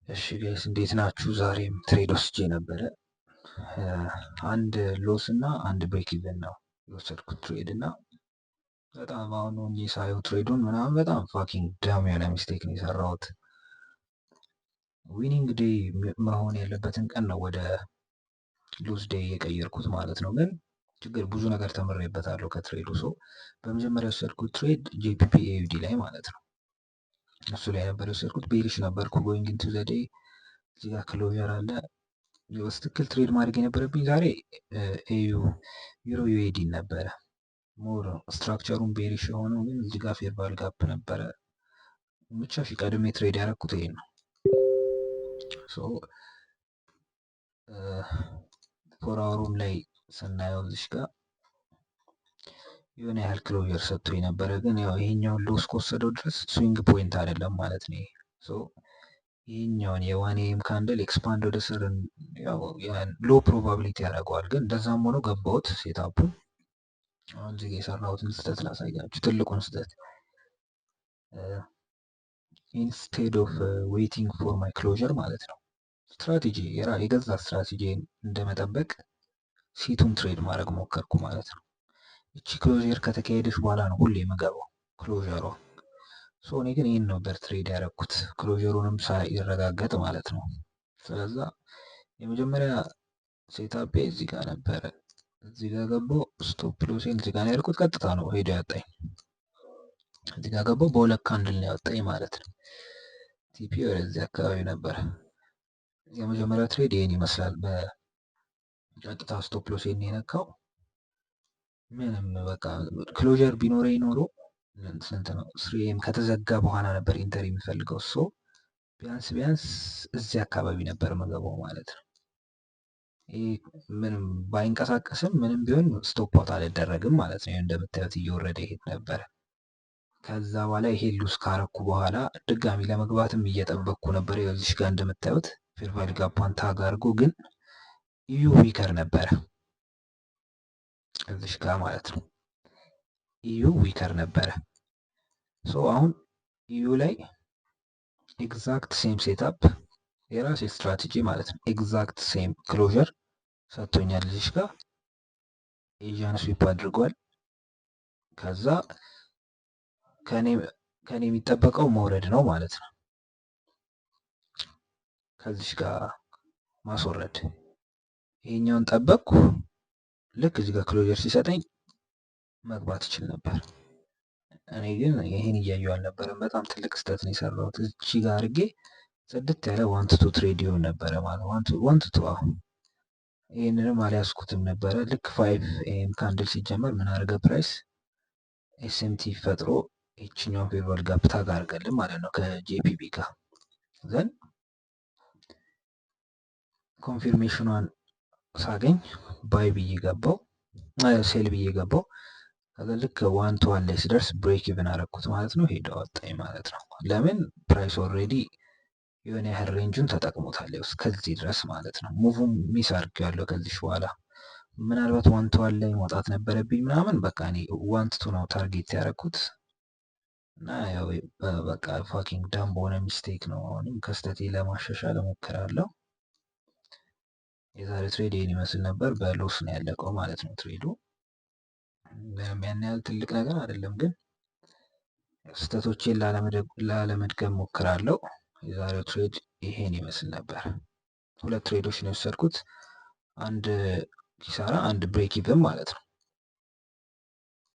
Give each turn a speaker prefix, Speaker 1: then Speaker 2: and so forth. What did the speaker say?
Speaker 1: እሺ ጋይስ እንዴት ናችሁ? ዛሬም ትሬድ ወስጄ ነበረ። አንድ ሎስ እና አንድ ብሬክ ኢቨን ነው የወሰድኩት ትሬድ እና በጣም አሁን ሆኜ ሳየው ትሬዱን ምናምን በጣም ፋኪንግ ዳም ያለ ሚስቴክ ነው የሰራሁት። ዊኒንግ ዴይ መሆን ያለበትን ቀን ነው ወደ ሉዝ ዴይ የቀየርኩት ማለት ነው። ግን ችግር ብዙ ነገር ተምሬበታለሁ ከትሬዱ። ሰው በመጀመሪያ የወሰድኩት ትሬድ ጄፒፒ ኤዩዲ ላይ ማለት ነው። እሱ ላይ ነበር የወሰድኩት። ቤሪሽ ነበርኩ ጎይንግ ኢንቱ ዘ ዴይ። እዚህ ጋር ክሎዠር አለ። በትክክል ትሬድ ማድረግ የነበረብኝ ዛሬ ዩሮ ዩኤዲ ነበረ። ሞር ስትራክቸሩን ቤሪሽ የሆነው ግን እዚህ ጋር ፌር ቫል ጋፕ ነበረ። ብቻ ቀድሜ ትሬድ ያደረኩት ይሄን ነው። ፎር አወሩም ላይ ስናየው እዚህ ጋር የሆነ ያህል ክሎዠር ሰጥቶ የነበረ ግን ያው ይሄኛውን ሎስ ከወሰደው ድረስ ስዊንግ ፖይንት አይደለም ማለት ነው። ይህኛውን የዋን ኤም ካንድል ኤክስፓንድ ወደ ስር ሎ ፕሮባቢሊቲ ያደርገዋል። ግን እንደዛም ሆኖ ገባሁት ሴታፑን። አሁን እዚህ የሰራሁትን ስህተት ላሳያችሁ፣ ትልቁን ስህተት። ኢንስቴድ ኦፍ ዌይቲንግ ፎር ማይ ክሎዠር ማለት ነው ስትራቴጂ የገዛ ስትራቴጂ እንደመጠበቅ ሲቱን ትሬድ ማድረግ ሞከርኩ ማለት ነው። እቺ ክሎዥር ከተካሄደች በኋላ ነው ሁሌ የምገባው ክሎዥሯ። እኔ ግን ይህን ነበር ትሬድ ያደረኩት ክሎዥሩንም ሳይረጋገጥ ማለት ነው። ስለዛ የመጀመሪያ ሴታፔ እዚህ ጋር ነበረ። እዚህ ጋር ገባው ስቶፕ ሎሴን እዚህ ጋር ነው ያደረኩት። ቀጥታ ነው ሄዶ ያወጣኝ። እዚህ ጋር ገባው በሁለት ካንድል ነው ያወጣኝ ማለት ነው። ቲፒ ወደዚህ አካባቢ ነበረ። የመጀመሪያ ትሬድ ይህን ይመስላል። በቀጥታ ስቶፕ ሎሴን የነካው ምንም በቃ ክሎዥር ቢኖረኝ ኖሮ ስንት ነው ስሪም ከተዘጋ በኋላ ነበር ኢንተር የሚፈልገው። ቢያንስ እዚህ አካባቢ ነበር መገባው ማለት ነው። ይህ ምንም ባይንቀሳቀስም ምንም ቢሆን ስቶፕ አውት አልደረግም ማለት ነው። እንደምታዩት እየወረደ ይሄድ ነበረ። ከዛ በኋላ ይሄ ሉስ ካረኩ በኋላ ድጋሚ ለመግባትም እየጠበቅኩ ነበር። እዚህ ጋር እንደምታዩት ፌር ቫልዩ ጋፑን ታግ አድርጎ ግን ኢዩ ዊከር ነበረ እዚህ ጋር ማለት ነው። ኢዩ ዊከር ነበረ። አሁን ኢዩ ላይ ኤግዛክት ሴም ሴታፕ የራሴ ስትራቴጂ ማለት ነው። ኤግዛክት ሴም ክሎዥር ሰጥቶኛል። እዚህ ጋር ኤዥያን ስዊፕ አድርጓል። ከዛ ከኔ የሚጠበቀው መውረድ ነው ማለት ነው። ከዚህ ጋር ማስወረድ ይሄኛውን ጠበቅኩ። ልክ እዚህ ጋር ክሎዥር ሲሰጠኝ መግባት ይችል ነበር። እኔ ግን ይሄን እያየሁ አልነበረም። በጣም ትልቅ ስህተት ነው የሰራሁት። እቺ ጋር አድርጌ ጽድት ያለ ዋንትቱ ትሬድ ይሆን ነበረ ማለት ዋንትቱ። አሁን ይህንንም አልያዝኩትም ነበረ። ልክ 5 ኤም ካንድል ሲጀመር ምን አድርገ ፕራይስ ኤስኤምቲ ፈጥሮ ይችኛውን ፌር ቫልዩ ጋፕ ታግ አድርገልን ማለት ነው ከጄፒቢ ጋር ዘን ኮንፊርሜሽኗን ሳገኝ ባይ ብዬ ገባው፣ ሴል ብዬ ገባው። ከዛ ልክ ዋን ቱ ዋን ላይ ሲደርስ ብሬክ ኢቭን አረኩት ማለት ነው። ሄደ አወጣኝ ማለት ነው። ለምን ፕራይስ ኦልሬዲ የሆነ ያህል ሬንጁን ተጠቅሞታል እስከዚህ ድረስ ማለት ነው። ሙቭም ሚስ አድርጌዋለሁ። ከዚህ በኋላ ምናልባት ዋን ቱ ዋን ላይ መውጣት ነበረብኝ ምናምን። በቃ እኔ ዋን ቱ ነው ታርጌት ያደረኩት እና ያው በቃ ፋኪንግ ዳም በሆነ ሚስቴክ ነው። አሁንም ከስተቴ ለማሻሻል እሞክራለሁ። የዛሬ ትሬድ ይህን ይመስል ነበር። በሎስ ነው ያለቀው ማለት ነው ትሬዱ። ያን ያህል ትልቅ ነገር አይደለም፣ ግን ስህተቶቼን ላለመድገም ሞክራለሁ። የዛሬው ትሬድ ይሄን ይመስል ነበር። ሁለት ትሬዶች ነው የወሰድኩት፣ አንድ ኪሳራ አንድ ብሬክ ኢቭን ማለት ነው።